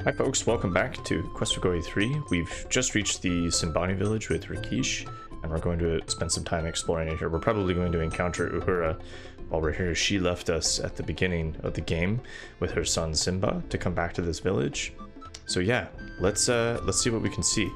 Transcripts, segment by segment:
Hi folks, welcome back to Quest for Goei 3. We've just reached the Simbani village with Rakeesh, and we're going to spend some time exploring it here. We're probably going to encounter Uhura while we're here. She left us at the beginning of the game with her son Simba to come back to this village. So yeah, let's see what we can see.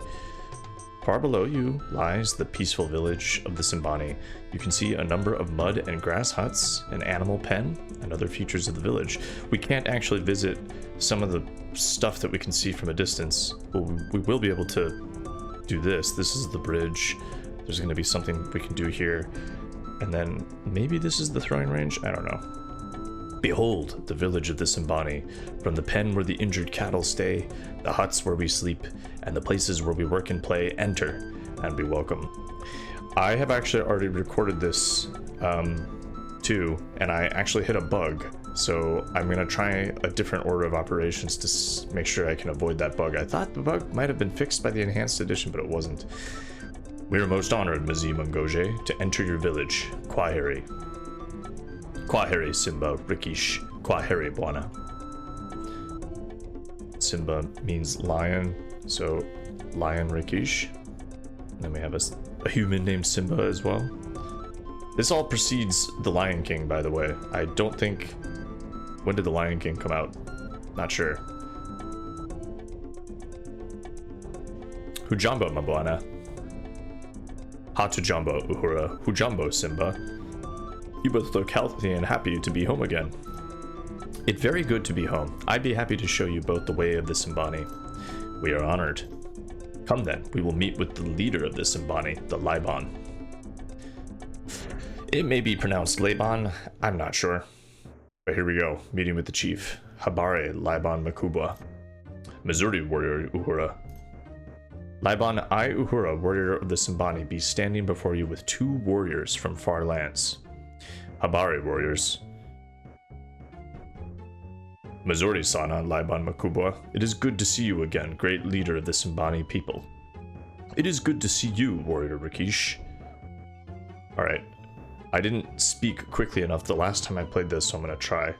Far below you lies the peaceful village of the Simbani. You can see a number of mud and grass huts, an animal pen, and other features of the village. We can't actually visit some of the stuff that we can see from a distance. Well, we will be able to do this. This is the bridge. There's going to be something we can do here. And then maybe this is the throwing range? I don't know. Behold, the village of the Simbani, from the pen where the injured cattle stay, the huts where we sleep, and the places where we work and play, enter and be welcome. I have actually already recorded this too, and I actually hit a bug, so I'm going to try a different order of operations to make sure I can avoid that bug. I thought the bug might have been fixed by the enhanced edition, but it wasn't. We are most honored, Mazi Mungoje, to enter your village, Kwaheri. Kwaheri, Simba, Rakeesh, Kwaheri, Bwana. Simba means lion, so lion Rakeesh. And then we have a human named Simba as well. This all precedes The Lion King, by the way. I don't think... When did The Lion King come out? Not sure. Hujambo, Mabwana. Hatujambo, Uhura. Hujambo, Simba. You both look healthy and happy to be home again. It's very good to be home. I'd be happy to show you both the way of the Simbani. We are honored. Come then, we will meet with the leader of the Simbani, the Laibon. It may be pronounced Laibon, I'm not sure. But here we go, meeting with the chief. Habari, Laibon Makubwa. Missouri warrior Uhura. Laibon, I, Uhura, warrior of the Simbani, be standing before you with 2 warriors from far lands. Habari, warriors. Missouri Sana, Laibon Makubwa. It is good to see you again, great leader of the Simbani people. It is good to see you, warrior Rakeesh. Alright. I didn't speak quickly enough the last time I played this, so I'm going to try.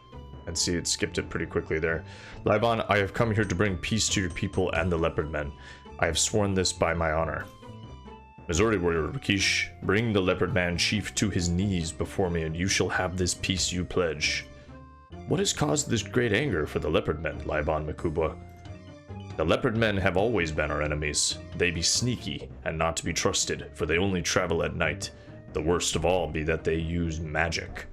And see, it skipped it pretty quickly there. Laibon, I have come here to bring peace to your people and the leopard men. I have sworn this by my honor. Missouri warrior Rakeesh, bring the leopard man chief to his knees before me, and you shall have this peace you pledge. What has caused this great anger for the leopard men, Laibon Makubwa? The leopard men have always been our enemies. They be sneaky and not to be trusted, for they only travel at night. The worst of all be that they use magic.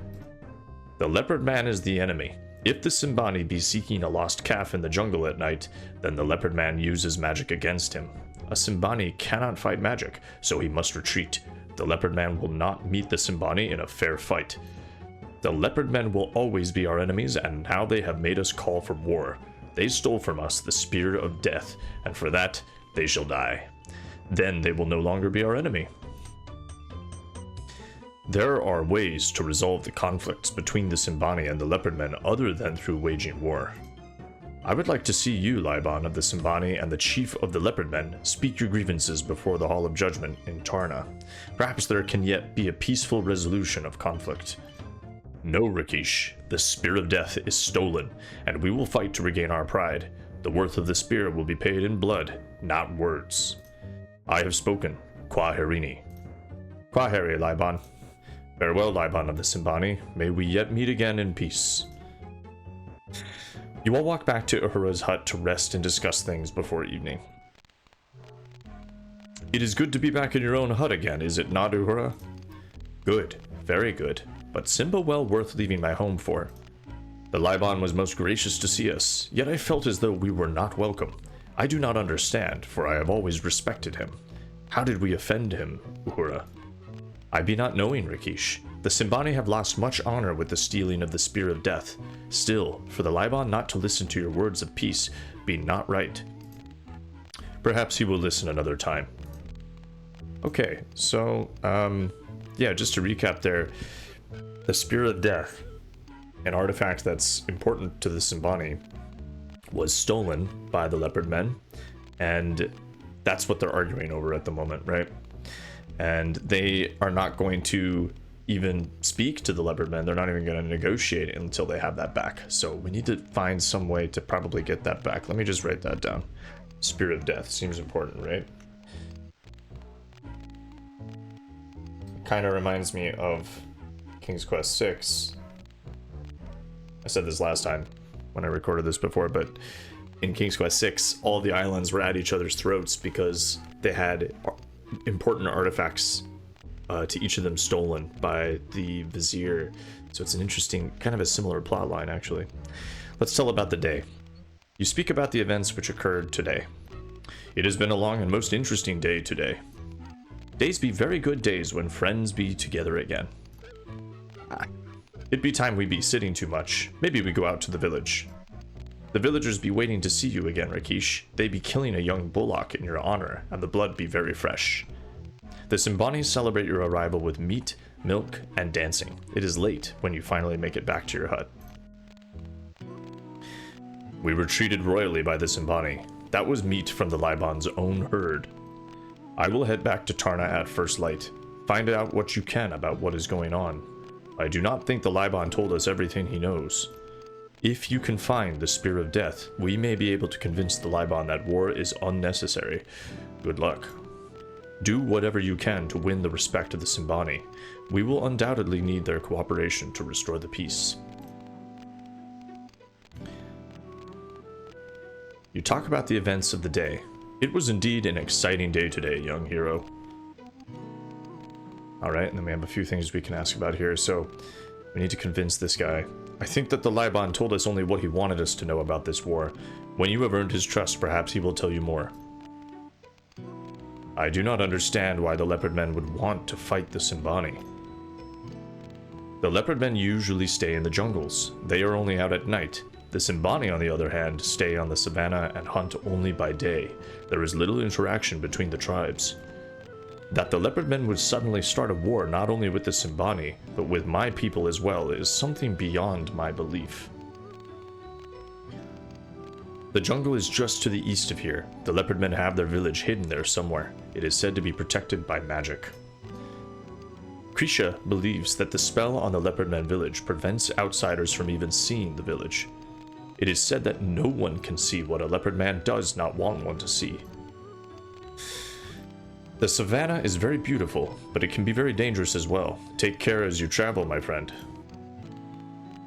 The leopard man is the enemy. If the Simbani be seeking a lost calf in the jungle at night, then the leopard man uses magic against him. A Simbani cannot fight magic, so he must retreat. The leopard man will not meet the Simbani in a fair fight. The leopard men will always be our enemies, and now they have made us call for war. They stole from us the spear of death, and for that they shall die. Then they will no longer be our enemy. There are ways to resolve the conflicts between the Simbani and the leopard men other than through waging war. I would like to see you, Laibon of the Simbani, and the chief of the leopard men speak your grievances before the Hall of Judgment in Tarna. Perhaps there can yet be a peaceful resolution of conflict. No, Rakeesh, the spear of death is stolen, and we will fight to regain our pride. The worth of the spear will be paid in blood, not words. I have spoken, Kwaherini. Kwaheri, Laibon. Farewell, Laibon of the Simbani. May we yet meet again in peace. You all walk back to Uhura's hut to rest and discuss things before evening. It is good to be back in your own hut again, is it not, Uhura? Good, very good. But Simba well worth leaving my home for. The Laibon was most gracious to see us, yet I felt as though we were not welcome. I do not understand, for I have always respected him. How did we offend him, Uhura? I be not knowing, Rakeesh. The Simbani have lost much honor with the stealing of the spear of death. Still, for the Laibon not to listen to your words of peace be not right. Perhaps he will listen another time. Okay, so, yeah, just to recap there, the Spear of Death, an artifact that's important to the Simbani, was stolen by the leopard men, and that's what they're arguing over at the moment, right? And they are not going to even speak to the leopard men. They're not even going to negotiate until they have that back. So we need to find some way to probably get that back. Let me just write that down. Spirit of Death seems important, right? Kind of reminds me of King's Quest 6. I said this last time when I recorded this before, but in King's Quest 6, all the islands were at each other's throats because they had important artifacts to each of them stolen by the vizier. So it's an interesting, kind of a similar plot line, actually. Let's tell about the day. You speak about the events which occurred today. It has been a long and most interesting day today. Days be very good days when friends be together again. It be time we be sitting too much. Maybe we go out to the village. The villagers be waiting to see you again, Rakeesh. They be killing a young bullock in your honor, and the blood be very fresh. The Simbanis celebrate your arrival with meat, milk, and dancing. It is late when you finally make it back to your hut. We were treated royally by the Simbani. That was meat from the Laibon's own herd. I will head back to Tarna at first light. Find out what you can about what is going on. I do not think the Laibon told us everything he knows. If you can find the Spear of Death, we may be able to convince the Laibon that war is unnecessary. Good luck. Do whatever you can to win the respect of the Simbani. We will undoubtedly need their cooperation to restore the peace. You talk about the events of the day. It was indeed an exciting day today, young hero. Alright, and then we have a few things we can ask about here, so we need to convince this guy. I think that the Laibon told us only what he wanted us to know about this war. When you have earned his trust, perhaps he will tell you more. I do not understand why the leopard men would want to fight the Simbani. The leopard men usually stay in the jungles. They are only out at night. The Simbani, on the other hand, stay on the savannah and hunt only by day. There is little interaction between the tribes. That the leopard men would suddenly start a war not only with the Simbani, but with my people as well, is something beyond my belief. The jungle is just to the east of here. The leopard men have their village hidden there somewhere. It is said to be protected by magic. Krisha believes that the spell on the leopard men village prevents outsiders from even seeing the village. It is said that no one can see what a leopard man does not want one to see. The savannah is very beautiful, but it can be very dangerous as well. Take care as you travel, my friend.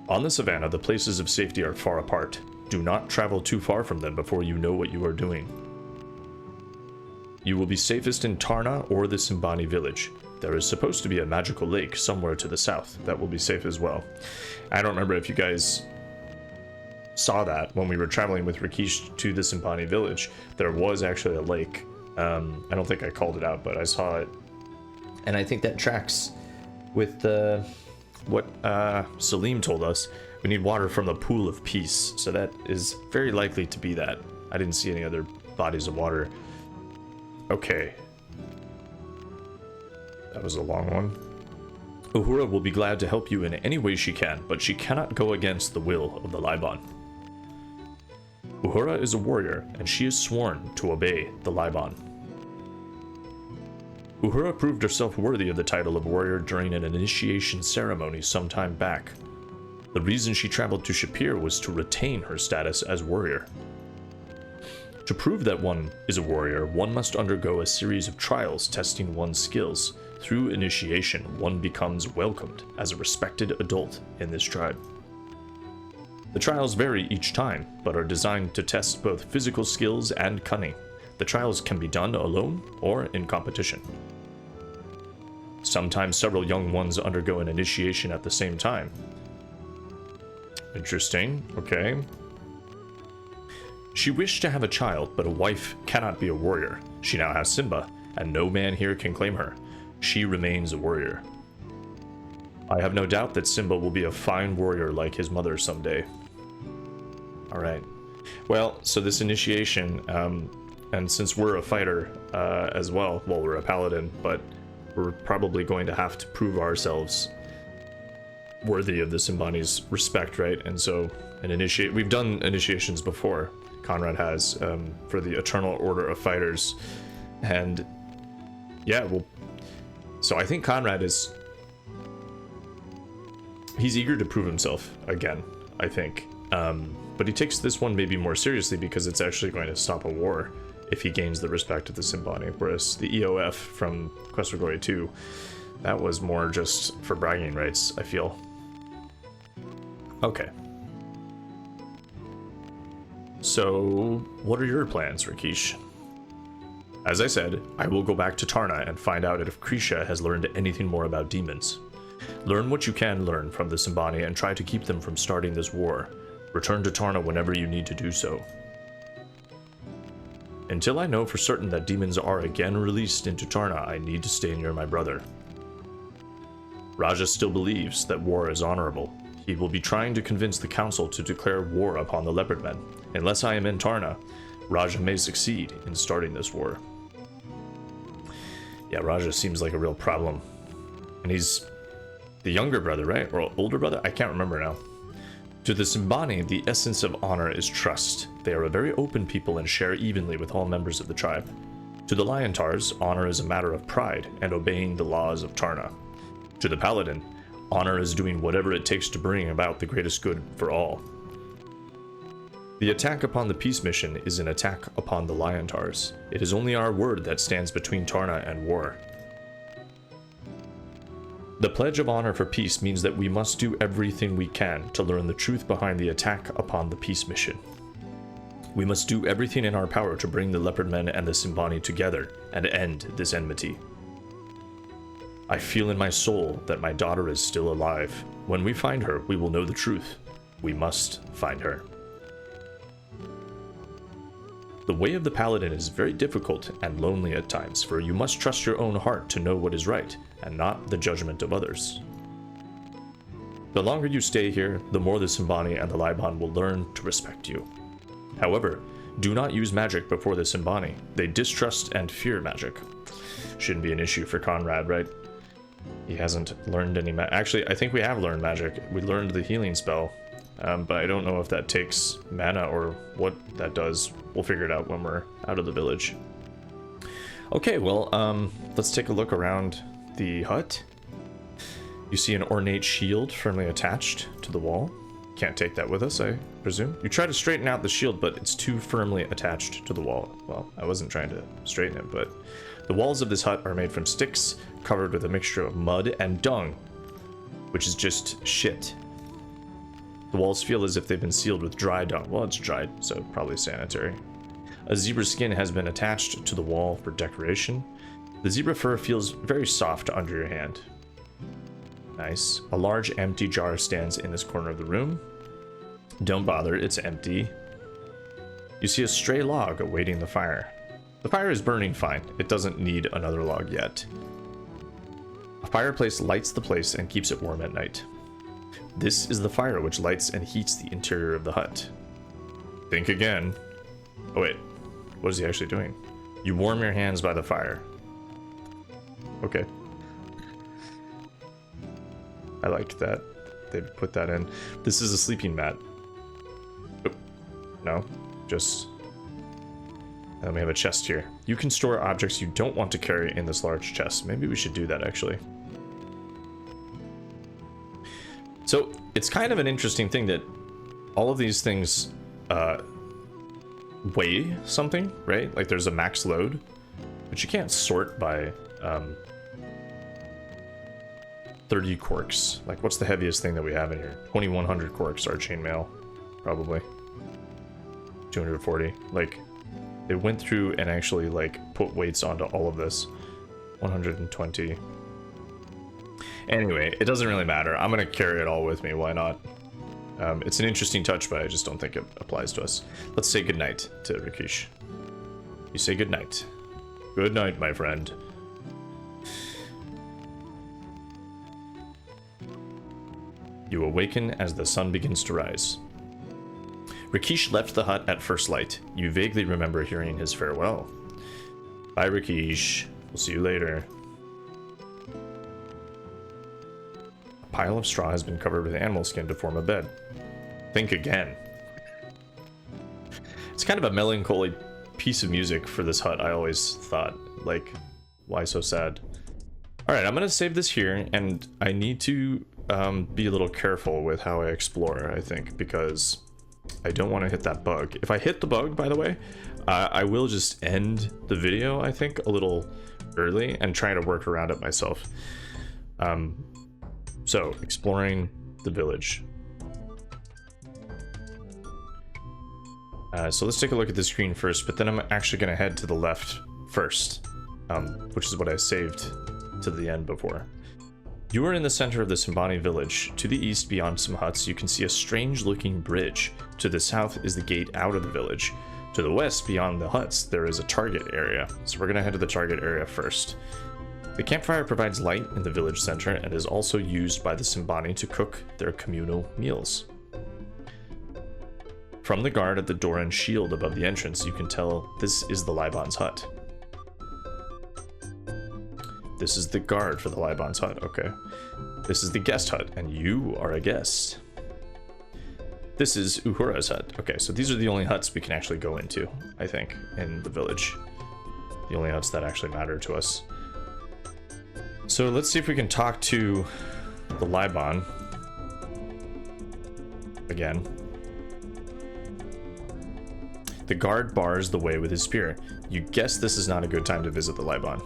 On the savannah, the places of safety are far apart. Do not travel too far from them before you know what you are doing. You will be safest in Tarna or the Simbani village. There is supposed to be a magical lake somewhere to the south that will be safe as well. I don't remember if you guys saw that when we were traveling with Rakeesh to the Simbani village. There was actually a lake. I don't think I called it out, but I saw it. And I think that tracks with what Salim told us. We need water from the Pool of Peace, so that is very likely to be that. I didn't see any other bodies of water. Okay. That was a long one. Uhura will be glad to help you in any way she can, but she cannot go against the will of the Laibon. Uhura is a warrior, and she is sworn to obey the Laibon. Uhura proved herself worthy of the title of warrior during an initiation ceremony some time back. The reason she traveled to Shapir was to retain her status as warrior. To prove that one is a warrior, one must undergo a series of trials testing one's skills. Through initiation, one becomes welcomed as a respected adult in this tribe. The trials vary each time, but are designed to test both physical skills and cunning. The trials can be done alone or in competition. Sometimes several young ones undergo an initiation at the same time. Interesting, okay. She wished to have a child, but a wife cannot be a warrior. She now has Simba, and no man here can claim her. She remains a warrior. I have no doubt that Simba will be a fine warrior like his mother someday. Alright. Well, so this initiation, and since we're a fighter as well, we're a paladin, but we're probably going to have to prove ourselves worthy of the Simbani's respect, right? And so we've done initiations before. Conrad has for the Eternal Order of Fighters, and yeah, well, so I think Conrad is He's eager to prove himself again, I think. But he takes this one maybe more seriously because it's actually going to stop a war if he gains the respect of the Simbani, whereas the EOF from Quest for Glory 2, that was more just for bragging rights, I feel. Okay. So, what are your plans, Rakeesh? As I said, I will go back to Tarna and find out if Krisha has learned anything more about demons. Learn what you can learn from the Simbani and try to keep them from starting this war. Return to Tarna whenever you need to do so. Until I know for certain that demons are again released into Tarna, I need to stay near my brother. Raja still believes that war is honorable. He will be trying to convince the council to declare war upon the Leopard Men. Unless I am in Tarna, Raja may succeed in starting this war. Yeah, Raja seems like a real problem. And he's the younger brother, right? Or older brother? I can't remember now. To the Simbani, the essence of honor is trust. They are a very open people and share evenly with all members of the tribe. To the Liontars, honor is a matter of pride and obeying the laws of Tarna. To the Paladin, honor is doing whatever it takes to bring about the greatest good for all. The attack upon the peace mission is an attack upon the Liontars. It is only our word that stands between Tarna and war. The pledge of honor for peace means that we must do everything we can to learn the truth behind the attack upon the peace mission. We must do everything in our power to bring the Leopard Men and the Simbani together and end this enmity. I feel in my soul that my daughter is still alive. When we find her, we will know the truth. We must find her. The way of the Paladin is very difficult and lonely at times, for you must trust your own heart to know what is right, and not the judgment of others. The longer you stay here, the more the Simbani and the Laibon will learn to respect you. However, do not use magic before the Simbani. They distrust and fear magic. Shouldn't be an issue for Conrad, right? He hasn't learned any Actually, I think we have learned magic. We learned the healing spell. But I don't know if that takes mana or what that does. We'll figure it out when we're out of the village. Okay, well, let's take a look around the hut. You see an ornate shield firmly attached to the wall. Can't take that with us, I presume. You try to straighten out the shield, but it's too firmly attached to the wall. Well, I wasn't trying to straighten it, but the walls of this hut are made from sticks, covered with a mixture of mud and dung, which is just shit. The walls feel as if they've been sealed with dry dung. Well, it's dried, so probably sanitary. A zebra skin has been attached to the wall for decoration. The zebra fur feels very soft under your hand. Nice. A large empty jar stands in this corner of the room. Don't bother, it's empty. You see a stray log awaiting the fire. The fire is burning fine. It doesn't need another log yet. A fireplace lights the place and keeps it warm at night. This is the fire which lights and heats the interior of the hut. Think again. Oh wait, what is he actually doing? You warm your hands by the fire. Okay. I liked that. They put that in. This is a sleeping mat. Oh, no, just... Then we have a chest here. You can store objects you don't want to carry in this large chest. Maybe we should do that actually. So it's kind of an interesting thing that all of these things weigh something, right? Like there's a max load, but you can't sort by 30 corks. Like what's the heaviest thing that we have in here? 2100 corks, our chainmail, probably. 240. Like they went through and actually like put weights onto all of this. 120. Anyway, it doesn't really matter. I'm gonna carry it all with me, why not? It's an interesting touch, but I just don't think it applies to us. Let's say goodnight to Rakeesh. You say goodnight. Good night, my friend. You awaken as the sun begins to rise. Rakeesh left the hut at first light. You vaguely remember hearing his farewell. Bye, Rakeesh. We'll see you later. A pile of straw has been covered with animal skin to form a bed. Think again. It's kind of a melancholy piece of music for this hut, I always thought. Like, why so sad? Alright, I'm gonna save this here, and I need to be a little careful with how I explore, I think, because I don't want to hit that bug. If I hit the bug, by the way, I will just end the video, I think, a little early and try to work around it myself. So, exploring the village. So let's take a look at the screen first, but then I'm actually going to head to the left first, which is what I saved to the end before. You are in the center of the Simbani village. To the east, beyond some huts, you can see a strange-looking bridge. To the south is the gate out of the village. To the west, beyond the huts, there is a target area. So we're going to head to the target area first. The campfire provides light in the village center and is also used by the Simbani to cook their communal meals. From the guard at the door and shield above the entrance, you can tell this is the Laibon's hut. This is the guard for the Laibon's hut, okay. This is the guest hut, and you are a guest. This is Uhura's hut. Okay, so these are the only huts we can actually go into, I think, in the village. The only huts that actually matter to us. So let's see if we can talk to the Laibon. Again. The guard bars the way with his spear. You guess this is not a good time to visit the Laibon.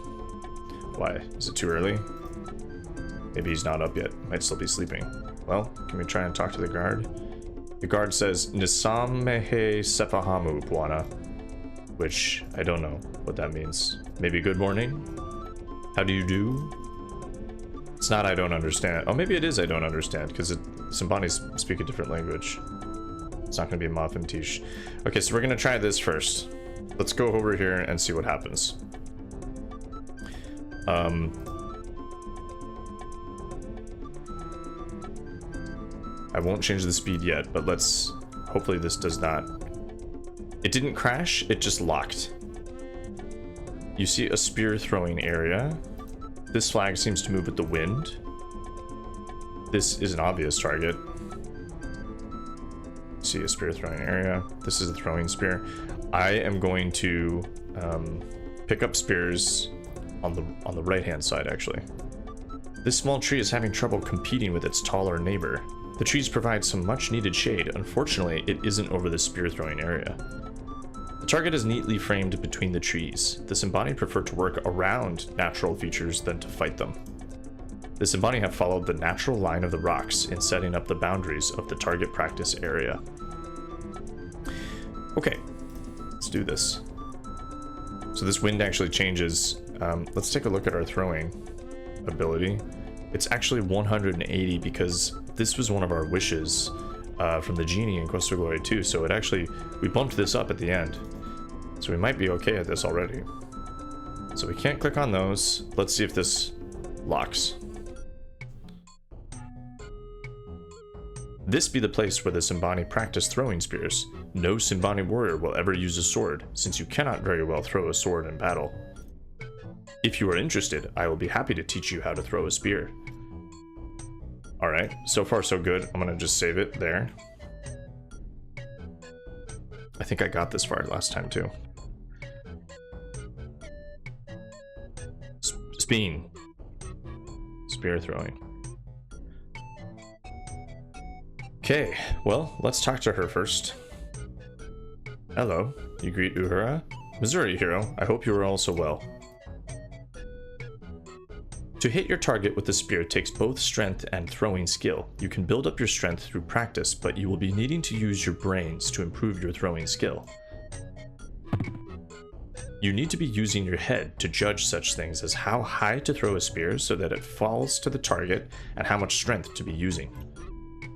Why? Is it too early? Maybe he's not up yet. Might still be sleeping. Well, can we try and talk to the guard? The guard says, Nisam mehe sefahamu, Bwana. Which, I don't know what that means. Maybe good morning? How do you do? It's not I don't understand. Oh, maybe it is I don't understand, because Simbanis speak a different language. It's not going to be Mafintish. Okay, so we're going to try this first. Let's go over here and see what happens. I won't change the speed yet, but let's... Hopefully this does not... It didn't crash, it just locked. You see a spear throwing area. This flag seems to move with the wind. This is an obvious target. See a spear throwing area. This is a throwing spear. I am going to pick up spears on the right hand side, actually. This small tree is having trouble competing with its taller neighbor. The trees provide some much needed shade. Unfortunately, it isn't over the spear throwing area. The target is neatly framed between the trees. The Simbani prefer to work around natural features than to fight them. The Simbani have followed the natural line of the rocks in setting up the boundaries of the target practice area. Okay, let's do this. So this wind actually changes. Let's take a look at our throwing ability. It's actually 180 because this was one of our wishes from the genie in Quest for Glory 2, so it actually, we bumped this up at the end. So we might be okay at this already. So we can't click on those. Let's see if this locks. This be the place where the Simbani practice throwing spears. No Simbani warrior will ever use a sword, since you cannot very well throw a sword in battle. If you are interested, I will be happy to teach you how to throw a spear. Alright, so far so good. I'm gonna just save it there. I think I got this far last time too. Speen. Spear throwing. Okay, well, let's talk to her first. Hello, you greet Uhura? Missouri hero, I hope you are also well. To hit your target with the spear takes both strength and throwing skill. You can build up your strength through practice, but you will be needing to use your brains to improve your throwing skill. You need to be using your head to judge such things as how high to throw a spear so that it falls to the target and how much strength to be using.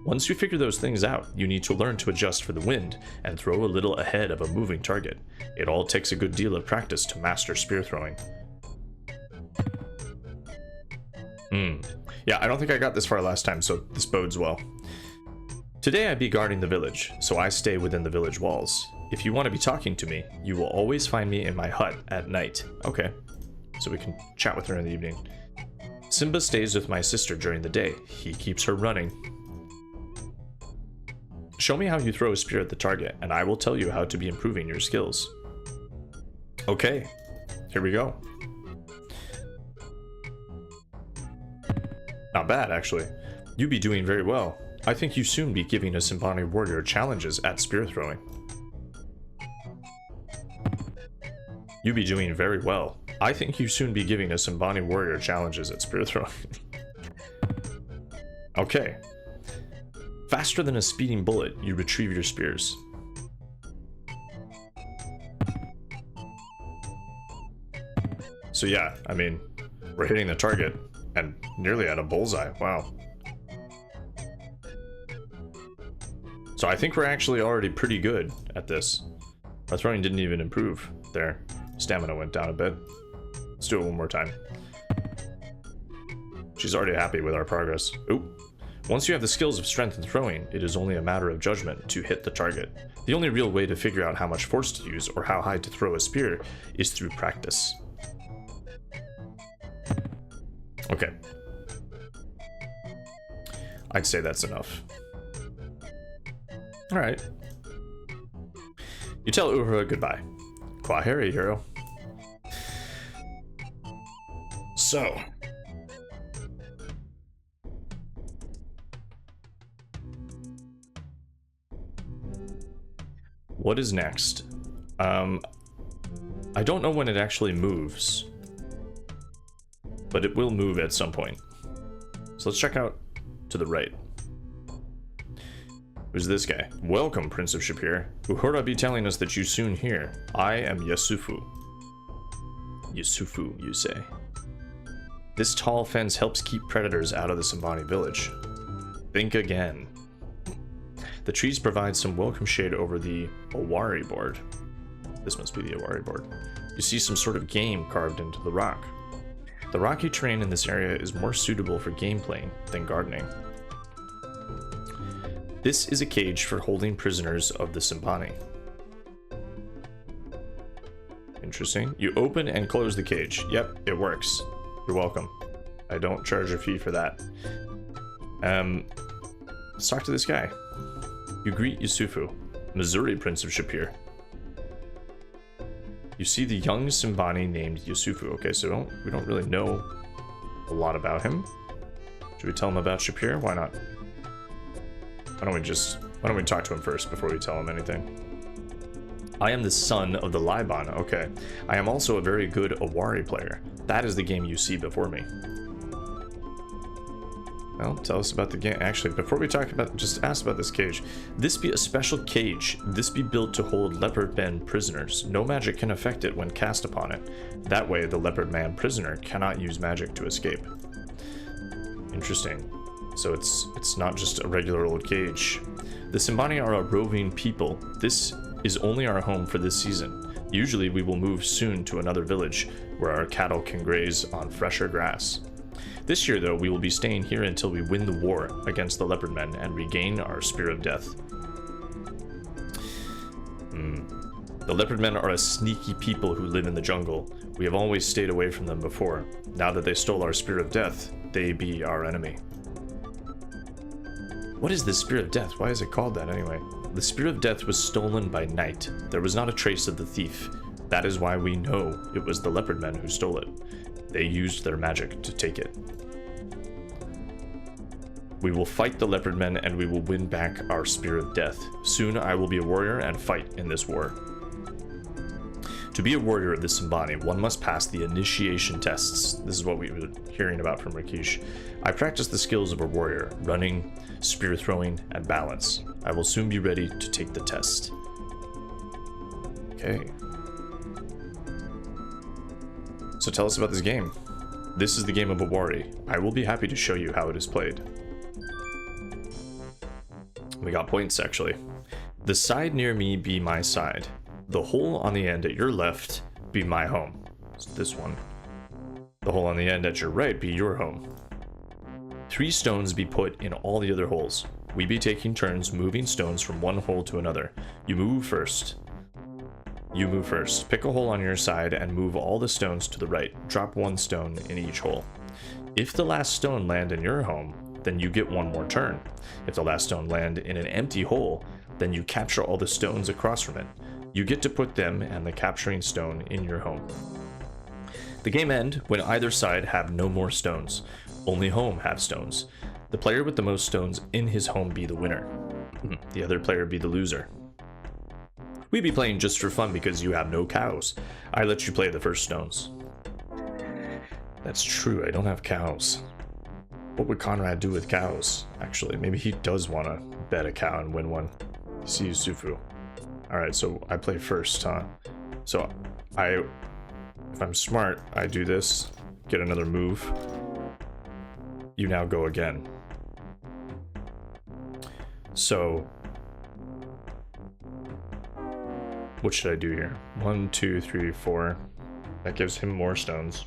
Once you figure those things out, you need to learn to adjust for the wind and throw a little ahead of a moving target. It all takes a good deal of practice to master spear throwing. Yeah, I don't think I got this far last time, so this bodes well. Today I be guarding the village, so I stay within the village walls. If you want to be talking to me, you will always find me in my hut at night. Okay, so we can chat with her in the evening. Simba stays with my sister during the day. He keeps her running. Show me how you throw a spear at the target, and I will tell you how to be improving your skills. Okay, here we go. Not bad, actually. You be doing very well. I think you soon be giving a Simbani warrior challenges at spear throwing. You be doing very well. I think you soon be giving a Simbani warrior challenges at spear throwing. Okay. Faster than a speeding bullet, you retrieve your spears. So yeah, I mean, we're hitting the target and nearly at a bullseye. Wow. So I think we're actually already pretty good at this. Our throwing didn't even improve there. Stamina went down a bit. Let's do it one more time. She's already happy with our progress. Ooh. Once you have the skills of strength and throwing, it is only a matter of judgment to hit the target. The only real way to figure out how much force to use or how high to throw a spear is through practice. Okay. I'd say that's enough. Alright. You tell Uhura goodbye. Kwaheri, hero. So. What is next? I don't know when it actually moves, but it will move at some point. So let's check out to the right. Who's this guy? Welcome, Prince of Shapir. Uhura be telling us that you soon here. I am Yesufu. Yesufu, you say. This tall fence helps keep predators out of the Simbani village. Think again. The trees provide some welcome shade over the Awari board. This must be the Awari board. You see some sort of game carved into the rock. The rocky terrain in this area is more suitable for game playing than gardening. This is a cage for holding prisoners of the Simbani. Interesting. You open and close the cage. Yep, it works. You're welcome. I don't charge a fee for that. Let's talk to this guy. You greet Yesufu, Missouri Prince of Shapir. You see the young Simbani named Yesufu. Okay, so we don't really know a lot about him. Should we tell him about Shapir? Why not? Why don't we talk to him first before we tell him anything? I am the son of the Laibon. Okay. I am also a very good Awari player. That is the game you see before me. Well, tell us about the game. Actually, before we talk about, just ask about this cage. This be a special cage. This be built to hold leopard men prisoners. No magic can affect it when cast upon it. That way, the leopard man prisoner cannot use magic to escape. Interesting. So it's not just a regular old cage. The Simbani are a roving people. This is only our home for this season. Usually we will move soon to another village where our cattle can graze on fresher grass. This year though, we will be staying here until we win the war against the leopard men and regain our spear of death. The leopard men are a sneaky people who live in the jungle. We have always stayed away from them before. Now that they stole our spear of death, they be our enemy. What is the Spear of Death? Why is it called that anyway? The Spear of Death was stolen by night. There was not a trace of the thief. That is why we know it was the leopard men who stole it. They used their magic to take it. We will fight the leopard men and we will win back our Spear of Death. Soon I will be a warrior and fight in this war. To be a warrior of the Simbani, one must pass the initiation tests. This is what we were hearing about from Rakeesh. I practice the skills of a warrior, running, spear throwing, and balance. I will soon be ready to take the test. Okay. So tell us about this game. This is the game of Awari. I will be happy to show you how it is played. We got points, actually. The side near me be my side. The hole on the end at your left be my home. It's this one. The hole on the end at your right be your home. 3 stones be put in all the other holes. We be taking turns moving stones from one hole to another. You move first. You move first. Pick a hole on your side and move all the stones to the right. Drop 1 stone in each hole. If the last stone land in your home, then you get 1 more turn. If the last stone land in an empty hole, then you capture all the stones across from it. You get to put them and the capturing stone in your home. The game ends when either side have no more stones. Only home have stones. The player with the most stones in his home be the winner. The other player be the loser. We be playing just for fun because you have no cows. I let you play the first stones. That's true, I don't have cows. What would Conrad do with cows? Actually, maybe he does want to bet a cow and win one. See Yesufu. Alright, so I play first, huh? So if I'm smart, I do this, get another move. You now go again. So what should I do here? 1, 2, 3, 4. That gives him more stones.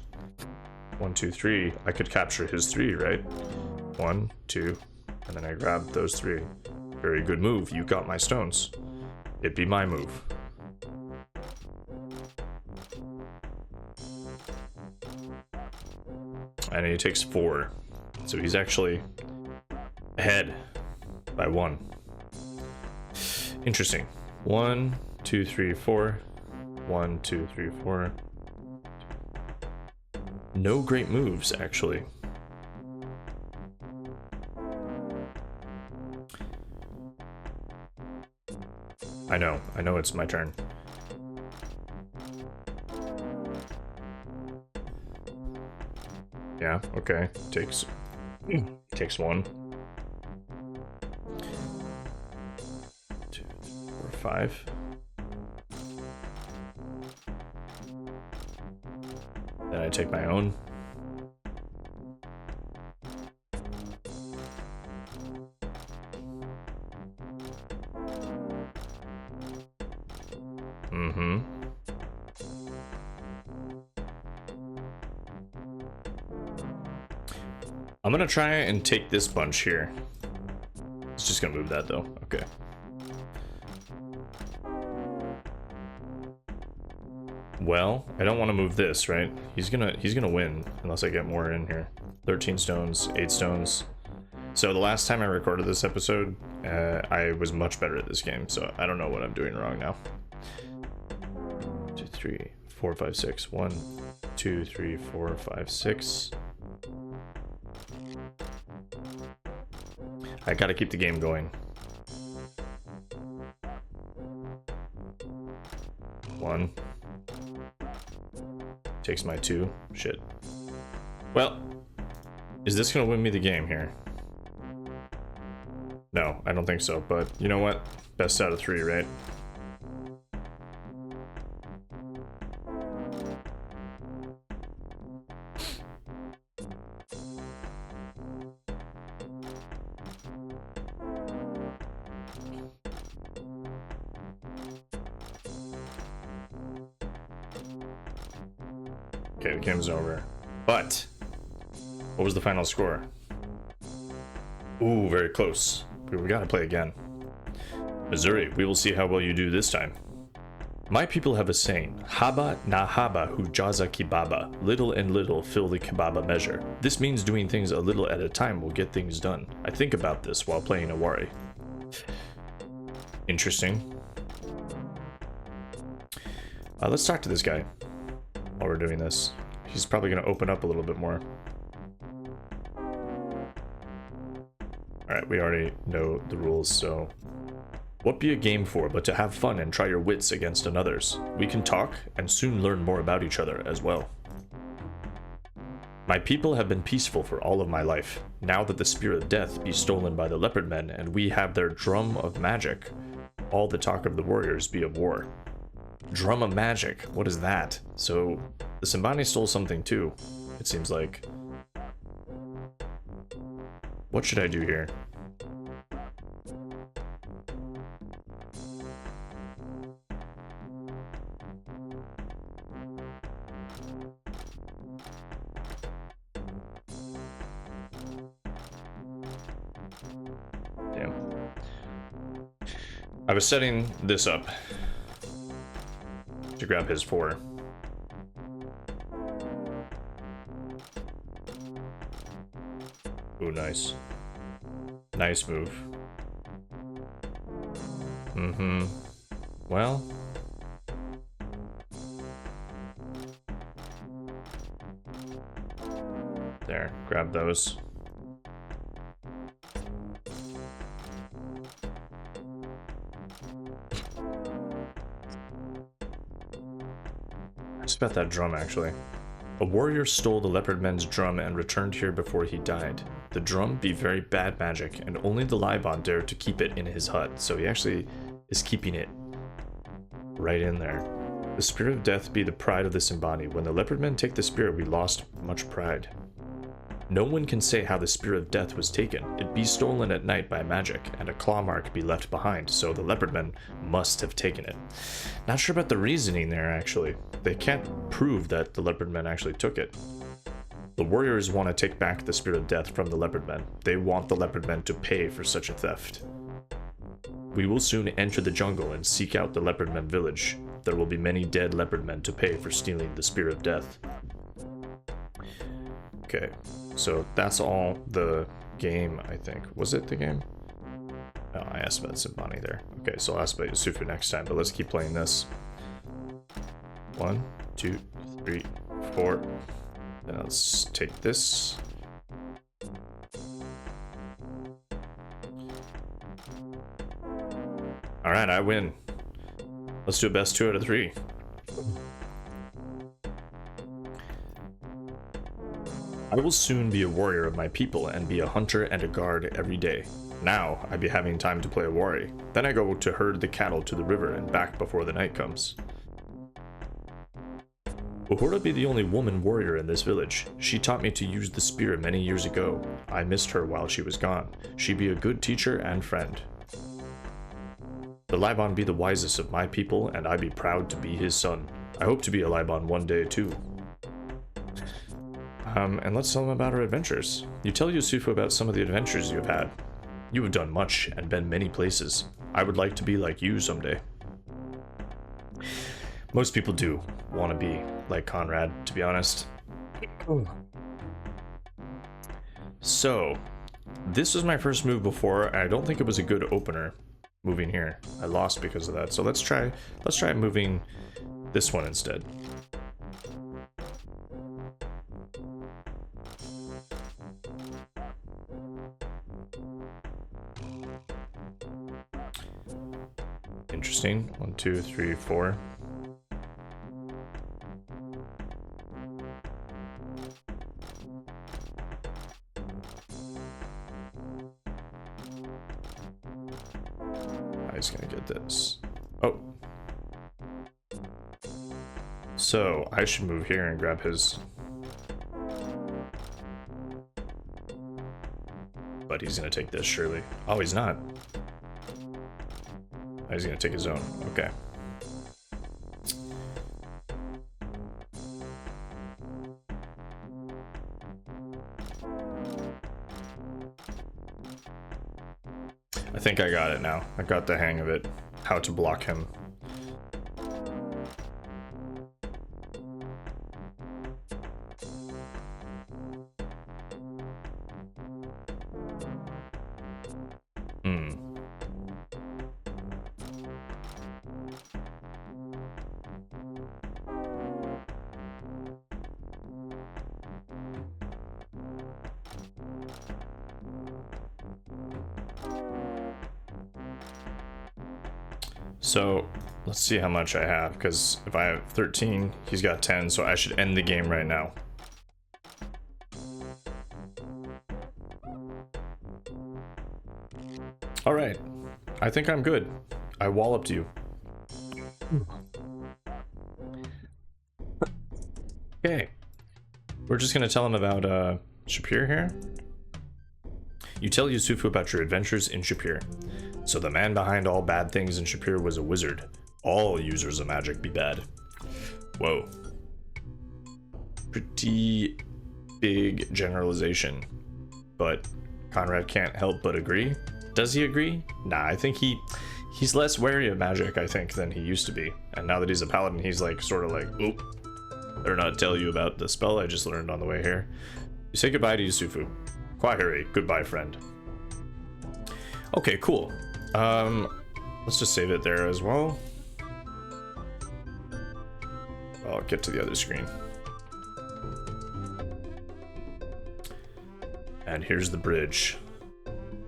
1, 2, 3. I could capture his 3, right? 1, 2, and then I grab those 3. Very good move. You got my stones. It'd be my move. And he takes 4. So he's actually ahead by 1. Interesting. 1, 2, 3, 4. 1, 2, 3, 4. No great moves, actually. I know it's my turn. Yeah, okay. Takes 1. 2, 4, 5. Then I take my own. I'm gonna try and take this bunch here. It's just gonna move that though. Okay. Well, I don't want to move this, right? He's gonna win unless I get more in here. 13 stones, 8 stones. So the last time I recorded this episode, I was much better at this game, so I don't know what I'm doing wrong now. 2, 3, 4, 5, 6. 1, 2, 3, 4, 5, 6. I gotta keep the game going. 1. Takes my 2. Shit. Well, is this gonna win me the game here? No, I don't think so, but you know what? Best out of 3, right? Okay, the game's over. But what was the final score? Ooh, very close. We gotta play again. Missouri, we will see how well you do this time. My people have a saying, Haba na haba hujaza kibaba. Little and little fill the kibaba measure. This means doing things a little at a time will get things done. I think about this while playing Awari. Interesting. Let's talk to this guy while we're doing this. He's probably going to open up a little bit more. Alright, we already know the rules, so... What be a game for but to have fun and try your wits against another's? We can talk and soon learn more about each other as well. My people have been peaceful for all of my life. Now that the spear of death be stolen by the leopard men and we have their drum of magic, all the talk of the warriors be of war. Drum of magic, what is that? So the Simbani stole something too, it seems like. What should I do here? Damn. I was setting this up to grab his 4. Ooh, nice. Nice move. Well. There, grab those. It's about that drum, actually. A warrior stole the leopard men's drum and returned here before he died. The drum be very bad magic, and only the Laibon dared to keep it in his hut, so he actually is keeping it right in there. The spirit of death be the pride of the Simbani. When the leopard men take the spirit, we lost much pride. No one can say how the spirit of death was taken. It be stolen at night by magic, and a claw mark be left behind, so the leopard men must have taken it. Not sure about the reasoning there, actually. They can't prove that the leopard men actually took it. The warriors want to take back the spirit of death from the leopard men. They want the leopard men to pay for such a theft. We will soon enter the jungle and seek out the leopard men village. There will be many dead leopard men to pay for stealing the spirit of death. Okay, so that's all the game, I think. Was it the game? Oh, I asked about Simbani there. Okay, so I'll ask about Yesufu next time, but let's keep playing this. 1, 2, 3, 4. Then let's take this. Alright, I win. Let's do a best 2 out of 3. I will soon be a warrior of my people and be a hunter and a guard every day. Now I be having time to play Awari. Then I go to herd the cattle to the river and back before the night comes. Uhura be the only woman warrior in this village. She taught me to use the spear many years ago. I missed her while she was gone. She be a good teacher and friend. The Laibon be the wisest of my people, and I be proud to be his son. I hope to be a Laibon one day too. And let's tell him about our adventures. You tell Yesufu about some of the adventures you have had. You have done much and been many places. I would like to be like you someday. Most people do want to be like Conrad, to be honest. So, this was my first move before. I don't think it was a good opener moving here. I lost because of that. So let's try moving this one instead. Interesting. 1, 2, 3, 4. He's gonna get this. Oh. So I should move here and grab his. But he's gonna take this surely. Oh, he's not. Oh, he's gonna take his own. Okay. I think I got it now. I got the hang of it. How to block him. So let's see how much I have, because if I have 13, he's got 10, so I should end the game right now. All right, I think I'm good. I walloped you. Okay, we're just gonna tell him about Shapir here. You tell Yesufu about your adventures in Shapir. So the man behind all bad things in Shapir was a wizard. All users of magic be bad. Whoa. Pretty big generalization. But Conrad can't help but agree. Does he agree? Nah, I think he's less wary of magic, I think, than he used to be. And now that he's a paladin, he's like, sort of like, oop. Better not tell you about the spell I just learned on the way here. You say goodbye to Yesufu. Kwahiri, goodbye, friend. Okay, cool. Let's just save it there as well. I'll get to the other screen. And here's the bridge.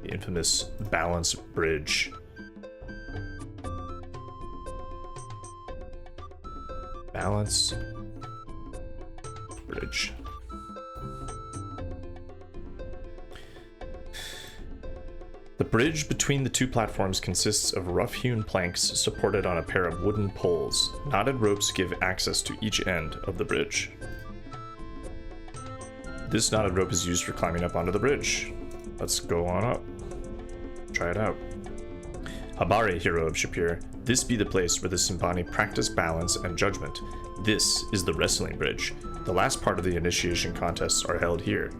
The infamous balance bridge. Balance bridge. The bridge between the two platforms consists of rough-hewn planks supported on a pair of wooden poles. Knotted ropes give access to each end of the bridge. This knotted rope is used for climbing up onto the bridge. Let's go on up. Try it out. Awari, hero of Shapir, this be the place where the Simbani practice balance and judgment. This is the wrestling bridge. The last part of the initiation contests are held here.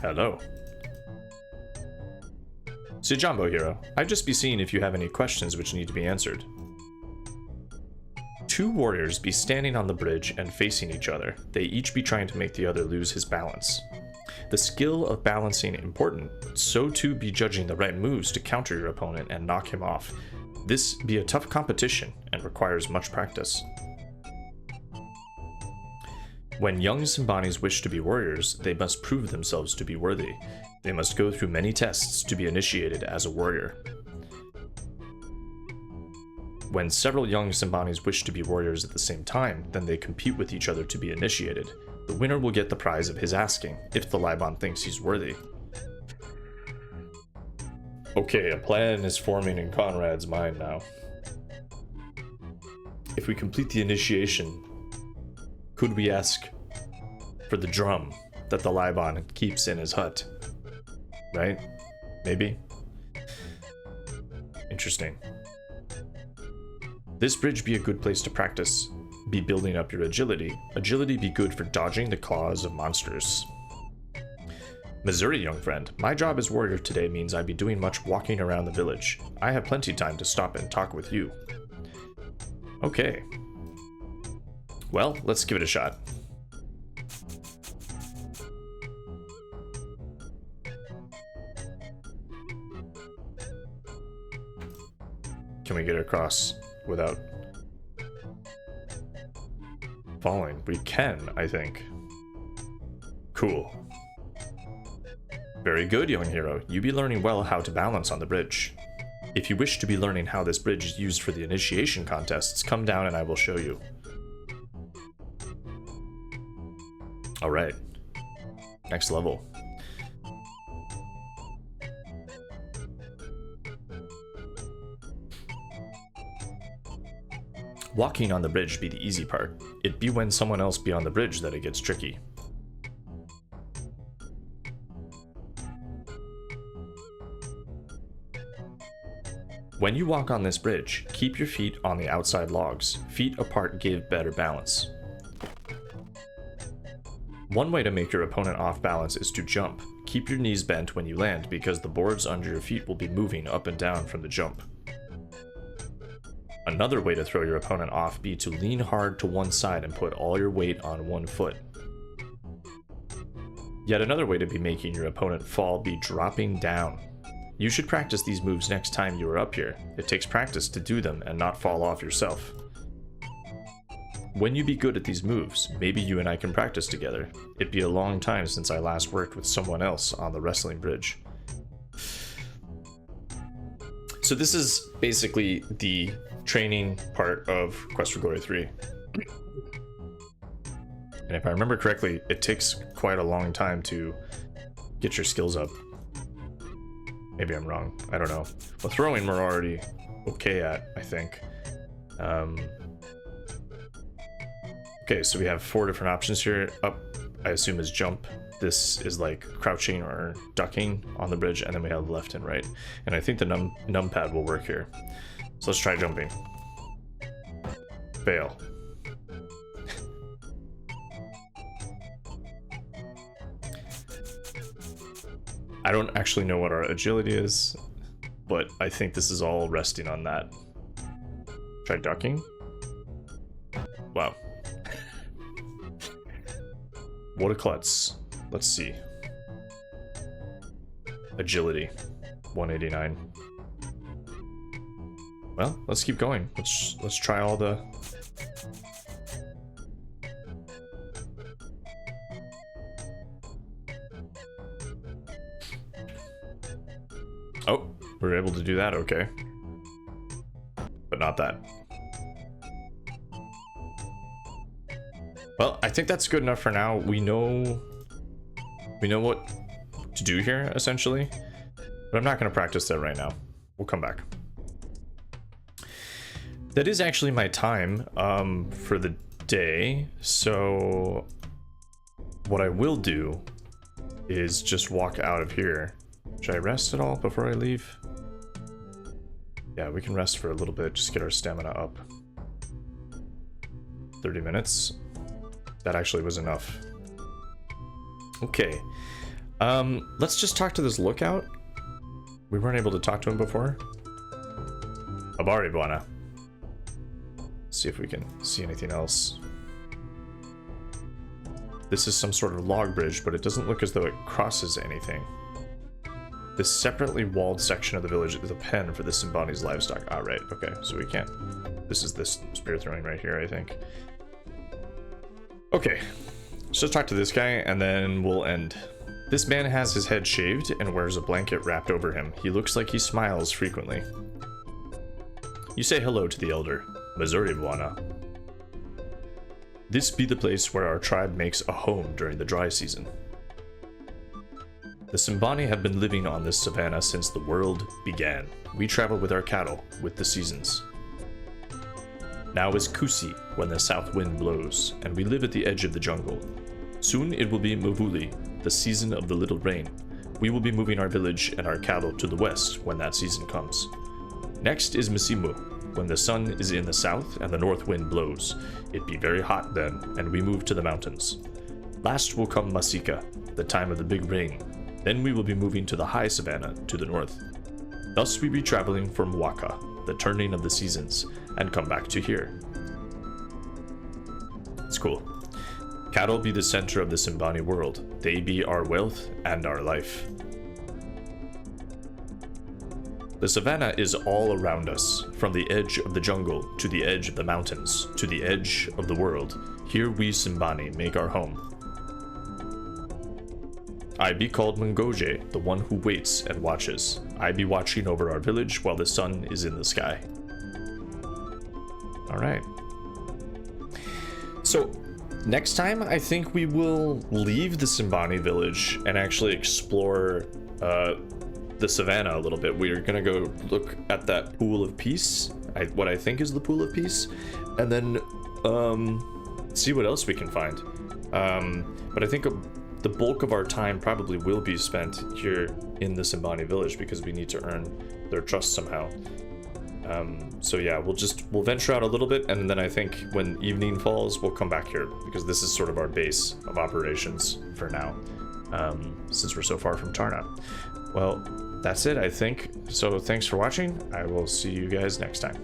Hello. Sijambo, hero. I'd just be seeing if you have any questions which need to be answered. Two warriors be standing on the bridge and facing each other. They each be trying to make the other lose his balance. The skill of balancing important, so too be judging the right moves to counter your opponent and knock him off. This be a tough competition and requires much practice. When young Simbanis wish to be warriors, they must prove themselves to be worthy. They must go through many tests to be initiated as a warrior. When several young Simbanis wish to be warriors at the same time, then they compete with each other to be initiated. The winner will get the prize of his asking, if the Laibon thinks he's worthy. Okay, a plan is forming in Conrad's mind now. If we complete the initiation, could we ask for the drum that the Laibon keeps in his hut? Right? Maybe? Interesting. This bridge be a good place to practice. Be building up your agility. Agility be good for dodging the claws of monsters. Missouri, young friend. My job as warrior today means I be doing much walking around the village. I have plenty time to stop and talk with you. Okay. Well, let's give it a shot. Can we get across without falling? We can, I think. Cool. Very good, young hero. You be learning well how to balance on the bridge. If you wish to be learning how this bridge is used for the initiation contests, come down and I will show you. Alright. Next level. Walking on the bridge be the easy part. It be when someone else be on the bridge that it gets tricky. When you walk on this bridge, keep your feet on the outside logs. Feet apart give better balance. One way to make your opponent off balance is to jump. Keep your knees bent when you land because the boards under your feet will be moving up and down from the jump. Another way to throw your opponent off be to lean hard to one side and put all your weight on one foot. Yet another way to be making your opponent fall be dropping down. You should practice these moves next time you are up here. It takes practice to do them and not fall off yourself. When you be good at these moves, maybe you and I can practice together. It be a long time since I last worked with someone else on the wrestling bridge. So this is basically the training part of Quest for Glory 3. And if I remember correctly, it takes quite a long time to get your skills up. Maybe I'm wrong. I don't know. Well, throwing we're already okay at, I think. Okay, so we have 4 different options here. Up, I assume, is jump. This is like crouching or ducking on the bridge, and then we have left and right. And I think the numpad will work here. So let's try jumping. Fail. I don't actually know what our agility is, but I think this is all resting on that. Try ducking. Wow. What a klutz. Let's see. Agility, 189. Well, let's keep going. Let's try all the... Oh, we were able to do that, okay. But not that. Well, I think that's good enough for now. We know what to do here, essentially. But I'm not going to practice that right now. We'll come back. That is actually my time for the day. So what I will do is just walk out of here. Should I rest at all before I leave? Yeah, we can rest for a little bit, just get our stamina up. 30 minutes. That actually was enough. Okay. Let's just talk to this lookout. We weren't able to talk to him before. Awari buana. See if we can see anything else. This is some sort of log bridge, but it doesn't look as though it crosses anything. This separately walled section of the village is a pen for the Simbani's livestock. Ah, right. Okay, so we can't. This is this spear throwing right here, I think. Okay, so talk to this guy, and then we'll end. This man has his head shaved and wears a blanket wrapped over him. He looks like he smiles frequently. You say hello to the elder. Missouri buana. This be the place where our tribe makes a home during the dry season. The Simbani have been living on this savanna since the world began. We travel with our cattle, with the seasons. Now is Kusi, when the south wind blows, and we live at the edge of the jungle. Soon it will be Mvuli, the season of the little rain. We will be moving our village and our cattle to the west when that season comes. Next is Misimu, when the sun is in the south and the north wind blows. It be very hot then, and we move to the mountains. Last will come Masika, the time of the big rain. Then we will be moving to the high savanna to the north. Thus we be traveling from Waka, the turning of the seasons, and come back to here. It's cool. Cattle be the center of the Simbani world. They be our wealth and our life. The savanna is all around us, from the edge of the jungle to the edge of the mountains, to the edge of the world. Here we Simbani make our home. I be called Mungoje, the one who waits and watches. I be watching over our village while the sun is in the sky. Alright. So, next time, I think we will leave the Simbani village and actually explore the savannah a little bit. We're gonna go look at that pool of peace, what I think is the pool of peace, and then see what else we can find. But I think the bulk of our time probably will be spent here in the Simbani village because we need to earn their trust somehow. So yeah, we'll venture out a little bit, and then I think when evening falls, we'll come back here because this is sort of our base of operations for now, since we're so far from Tarna. Well, that's it, I think. So thanks for watching. I will see you guys next time.